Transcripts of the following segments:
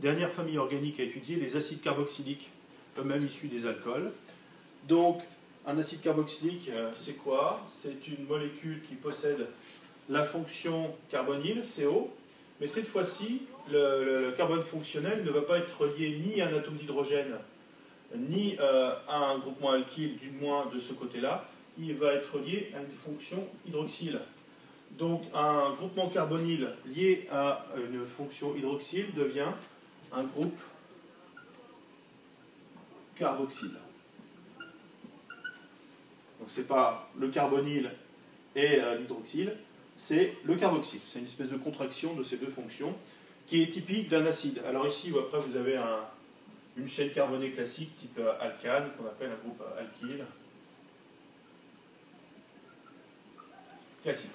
Dernière famille organique à étudier, les acides carboxyliques, eux-mêmes issus des alcools. Donc, un acide carboxylique, c'est quoi? C'est une molécule qui possède la fonction carbonyle, CO, mais cette fois-ci, le carbone fonctionnel ne va pas être lié ni à un atome d'hydrogène, ni à un groupement alkyle, du moins de ce côté-là. Il va être lié à une fonction hydroxyle. Donc, un groupement carbonyle lié à une fonction hydroxyle devient un groupe carboxyle. Donc, ce n'est pas le carbonyle et l'hydroxyle, c'est le carboxyle. C'est une espèce de contraction de ces deux fonctions qui est typique d'un acide. Alors ici, après, vous avez une chaîne carbonée classique type alcane, qu'on appelle un groupe alkyle classique.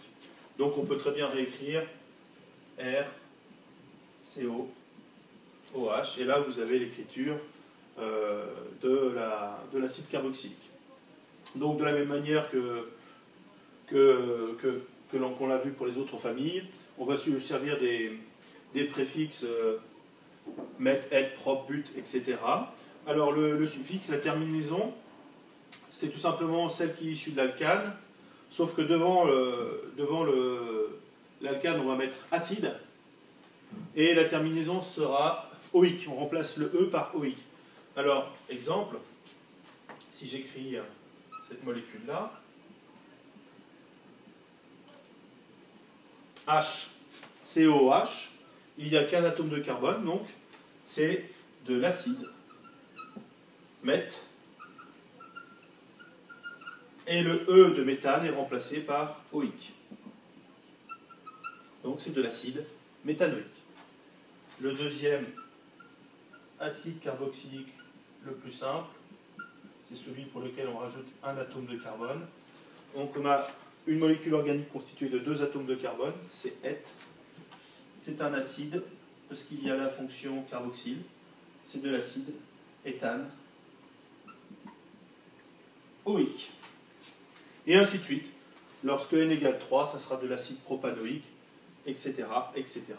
Donc on peut très bien réécrire R, CO, OH, et là vous avez l'écriture de l'acide carboxylique. Donc de la même manière qu'on l'a vu pour les autres familles, on va se servir des préfixes met, et, prop, but, etc. Alors le suffixe, la terminaison, c'est tout simplement celle qui est issue de l'alcane, sauf que devant l'alcane, on va mettre acide, et la terminaison sera oïque. On remplace le E par oïque. Alors, exemple, si j'écris cette molécule-là, H, COH, il n'y a qu'un atome de carbone, donc c'est de l'acide, meth, et le E de méthane est remplacé par OIC. Donc c'est de l'acide méthanoïque. Le deuxième acide carboxylique le plus simple, c'est celui pour lequel on rajoute un atome de carbone. Donc on a une molécule organique constituée de 2 atomes de carbone, c'est ETH. C'est un acide parce qu'il y a la fonction carboxyle. C'est de l'acide éthane OIC. Et ainsi de suite. Lorsque n égale 3, ça sera de l'acide propanoïque, etc., etc.